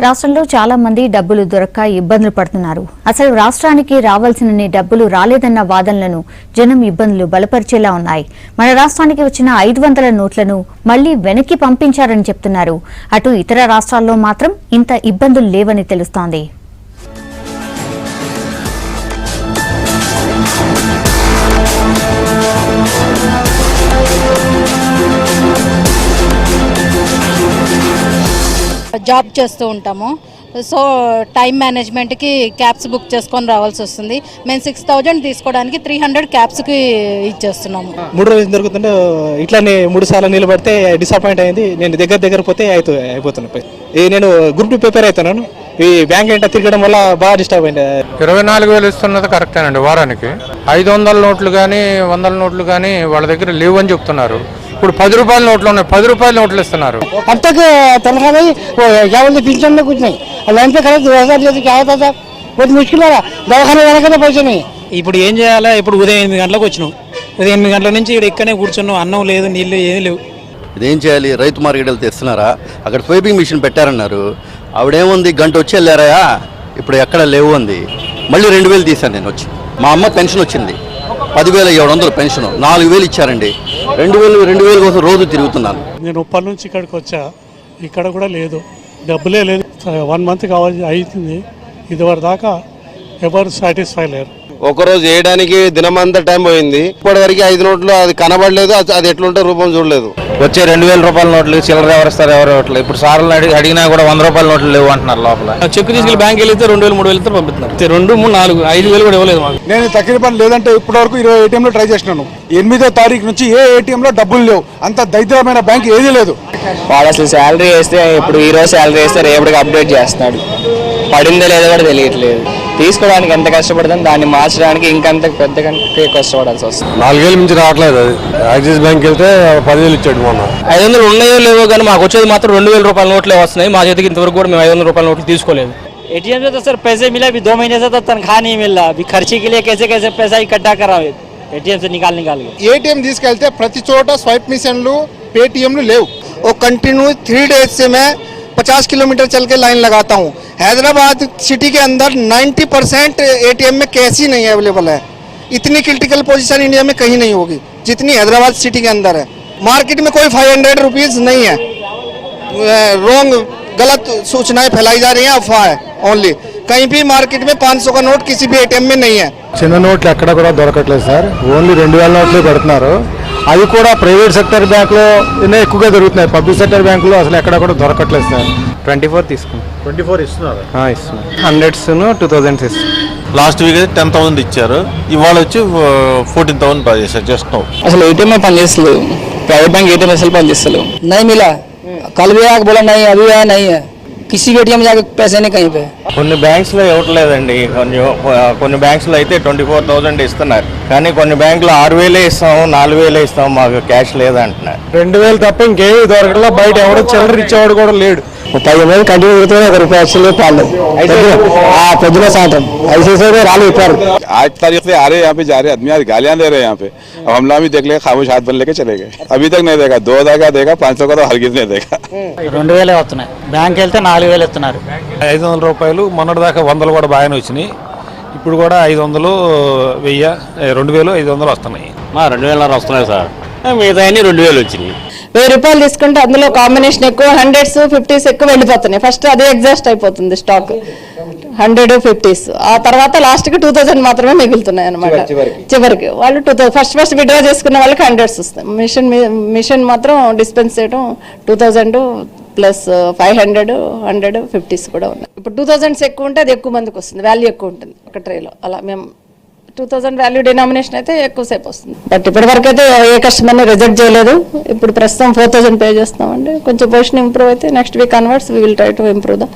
రాష్ట్రంలో చాలా మంది డబ్బులు దొరక్క ఇబ్బందులు పడుతున్నారు. అసలు రాష్ట్రానికి రావాల్సినన్ని డబ్బులు రాలేదన్న వాదనలను జనం ఇబ్బందులు బలపరిచేలా ఉన్నాయి. మన రాష్ట్రానికి వచ్చిన 500 నోట్లను మళ్లీ వెనక్కి పంపించారని చెప్తున్నారు. అటు ఇతర రాష్ట్రాల్లో మాత్రం ఇంత ఇబ్బందులు లేవని తెలుస్తోంది. జాబ్ చేస్తూ ఉంటాము. సో టైం మేనేజ్మెంట్కి క్యాబ్స్ బుక్ చేసుకొని రావాల్సి వస్తుంది. మేము 6000 తీసుకోవడానికి 300 క్యాబ్స్కి ఇచ్చేస్తున్నాము. 3 రోజులు దొరుకుతుంటే ఇట్లానే 3 సార్లు నిలబడితే డిసప్పాయింట్ అయింది. నేను దగ్గర పోతే అయిపోతున్నాను. నేను గ్రూప్ 2 ప్రిపేర్ అవుతున్నాను. ఈ బ్యాంక్ ఏంటో తిరగడం వల్ల బాగా డిస్టర్బ్ అయింది. 24,000 ఇస్తున్నది కరెక్టేనండి. వారానికి 500 నోట్లు కానీ 100 నోట్లు కానీ వాళ్ళ దగ్గర లేవు అని చెప్తున్నారు. ఇప్పుడు 10 రూపాయల నోట్లు ఉన్నాయి, 10 రూపాయల నోట్లు ఇస్తున్నారు. अब तक तनख्वाह नहीं क्या बोलते पेंशन में कुछ नहीं, लाइन पे खड़े 2000 लेते क्या होता था, बहुत मुश्किल है. दवाखाने जाने का पैसे नहीं. ఇప్పుడు ఏం చేయాలా? ఇప్పుడు ఉదయం 8 గంటలకు వచ్చినాం. ఉదయం 8 గంటల నుంచి ఇక్కడనే కూర్చున్నాం. అన్నం లేదు, నీళ్ళు ఏమీ లేవు. ఇదేం చేయాలి? రైతు మార్కెట్ వెళ్తే ఇస్తున్నారా? అక్కడ స్వైపింగ్ మిషన్ పెట్టారన్నారు. ఆవిడేముంది గంట వచ్చి వెళ్ళారా, ఇప్పుడు ఎక్కడ లేవు అంది. మళ్ళీ 2000 తీశాను నేను వచ్చి. మా అమ్మ పెన్షన్ వచ్చింది 10,700 పెన్షన్, 4,000 ఇచ్చారండి. 2,000 కోసం రోజు తిరుగుతున్నాను. నేను ఉప్పల్ నుంచి ఇక్కడికి వచ్చా, ఇక్కడ కూడా లేదు, డబ్బులే లేదు. 1 మంత్ కావాలి అవుతుంది. ఇదివరకు దాకా ఎవరు సాటిస్ఫై లేరు. ఒకరోజు వేయడానికి దినమంతా టైం పోయింది. ఇప్పటివరకు 5 నోట్లు అది కనబడలేదు. అది ఎట్లుంటే రూపం చూడలేదు. వచ్చే 2,000 రూపాయల నోట్లు చిల్లర ఎవరిస్తారు? ఎవరు ఇప్పుడు సార్లు అడిగినా కూడా 100 రూపాయల నోట్లు లేవు అంటున్నారు. లోపల చెక్ తీసుకెళ్ళి బ్యాంక్ వెళ్తే 2,000 3,000 పంపిస్తున్నారు. 2, 3, 4, 5,000 కూడా ఇవ్వలేదు మాకు. నేను తక్రీబన్ లేదంటే ఇప్పటి వరకు 20 ATMలో ట్రై చేసినాను. 8వ తారీఖు నుంచి ఏ ATMలో డబ్బులు లేవు. అంత దరిద్రమైన బ్యాంక్ ఏదీ లేదు. వాడు అసలు శాలరీ వేస్తే ఇప్పుడు ఈరోజు శాలరీ వేస్తే రేపటికి అప్డేట్ చేస్తున్నాడు. పడిందో లేదో కూడా తెలియట్లేదు. తీసుకోవడానికి ఎంత కష్టపడుతుంది, దాన్ని మార్చడానికి ఇంకంత పెద్దగా కష్టపడాల్సి వస్తుంది. 4,000 నుంచి రావట్లేదు. అది యాక్సిస్ బ్యాంక్ వెళ్తే 10,000 ఇచ్చాడు మొన్న. 500 ఉన్నాయో లేవో కానీ మాకు వచ్చేది మాత్రం 2,000 రూపాయల నోట్లే వస్తున్నాయి. మా చేతికి ఇంతవరకు కూడా మేము 500 రూపాయల నోట్లు తీసుకోలేదు. ATM से तो सर पैसे मिला, अभी 2 महीने से तो तनख्वाह नहीं मिल रहा. अभी खर्चे के लिए कैसे पैसा इकट्ठा करा ATM से निकाल के. ATM తీసుకెళ్తే ప్రతి చోట స్వైప్ మిషన్లు పేటిఎంలు లేవు. और कंटिन्यू 3 डेज से मैं 50 किलोमीटर चल के लाइन लगाता हूँ. हैदराबाद सिटी के अंदर 90% ATM में कैश ही नहीं अवेलेबल है. इतनी क्रिटिकल पोजीशन इंडिया में कहीं नहीं होगी जितनी हैदराबाद सिटी के अंदर है. मार्केट में कोई 500 रुपीज़ नहीं है. रॉन्ग गलत सूचनाएं फैलाई जा रही हैं, अफवाह है ओनली. कहीं भी मार्केट में 500 का नोट किसी भी ATM में नहीं है. చిన్న నోట్లు ఎక్కడ కూడా దొరకట్లేదు సార్. ఓన్లీ 2,000 నోట్లు పెడుతున్నారు. అవి కూడా ప్రైవేట్ సెక్టర్ బ్యాంకులో ఎక్కువగా దొరుకుతున్నాయి. పబ్లిక్ సెక్టర్ బ్యాంకులో అసలు ఎక్కడ కూడా దొరకట్లేదు సార్. 24 తీసుకున్నాం. 24 ఇస్తున్నారు. ఇస్తున్నాం. 100s 2000s ఇస్తున్నాం. లాస్ట్ వీక్ అయితే 10,000 ఇచ్చారు. ఇవాళ వచ్చి 14,000 చేస్తున్నాం. అసలు ATM పనిచేస్తలేదు. ప్రైవేట్ బ్యాంక్ ATM అసలు పనిచేస్తలేవు. नहीं मिला, कल भी आके बोला नहीं, अभी आया नहीं है. किसी भी ATM जाके पैसे नहीं कहीं पे. కొన్ని బ్యాంక్స్ లో ఇవ్వట్లేదండి. కొన్ని బ్యాంక్స్ లో అయితే 24,000 ఇస్తున్నారు. కానీ కొన్ని బ్యాంకులు 6,000 ఇస్తాం, 4,000 ఇస్తాం, మాకు క్యాష్ లేదంటున్నారు. 2,000 తప్ప ఇంకేమి దొరకట్లా. బయట ఎవడో చిల్లర ఇచ్చేవాడు కూడా లేడు. 10 మంది కంటిన్యూ పెడుతున్నా ₹1 యాక్చువల్లీ పాలు పొద్దున సాయంత్రం ఐసీసీ రాళ్ళు ఇప్పారు. 8 तारीख से आ रहे यहाँ पे जा रहे आदमी, गालियाँ दे रहे हैं यहाँ पे. अब हमला भी देख ले, खामोश हाथ बन लेके चले गए. अभी तक नहीं देगा. 2,000 का देगा, 500 का तो हरगिज नहीं देगा. 2,000 వస్తున్నాయి. బ్యాంక్ వెళ్తే 4,000 ఇస్తున్నారు. 500 రూపాయలు మొన్నటి దాకా 100 కూడా బాగానే వచ్చినాయి. ఇప్పుడు కూడా 500, 1000, 2,000, 500 వస్తున్నాయి. 2,000 వస్తున్నాయి సార్. మిగతా 2,000 వచ్చినాయి. 1,000 రూపాయలు తీసుకుంటే అందులో కాంబినేషన్ ఎక్కువ, 100s 50s ఎక్కువ వెళ్ళిపోతున్నాయి. ఫస్ట్ అదే ఎగ్జాస్ట్ అయిపోతుంది స్టాక్. 100 50s, ఆ తర్వాత లాస్ట్కి 2,000 మాత్రమే మిగులుతున్నాయి అనమాట. చివరికి వాళ్ళు 2,000 ఫస్ట్ విడ్రా చేసుకున్న వాళ్ళకి 100s వస్తాయి. మిషన్ మాత్రం డిస్పెన్స్ చేయడం 2,000 ప్లస్ 500, 100, 50s కూడా ఉన్నాయి. ఇప్పుడు 2,000s ఎక్కువ ఉంటే అది ఎక్కువ మందికి వస్తుంది, వాల్యూ ఎక్కువ ఉంటుంది ఒక ట్రేలో. అలా మేము 2,000 వాల్యూ డినామినేషన్ అయితే ఎక్కువసేపు వస్తుంది. బట్ ఇప్పటివరకు అయితే ఏ కస్టమర్ని రిజెక్ట్ చేయలేదు. ఇప్పుడు ప్రస్తుతం 4,000 పే చేస్తామండి. కొంచెం పొజిషన్ ఇంప్రూవ్ అయితే next week converts we will try to improve the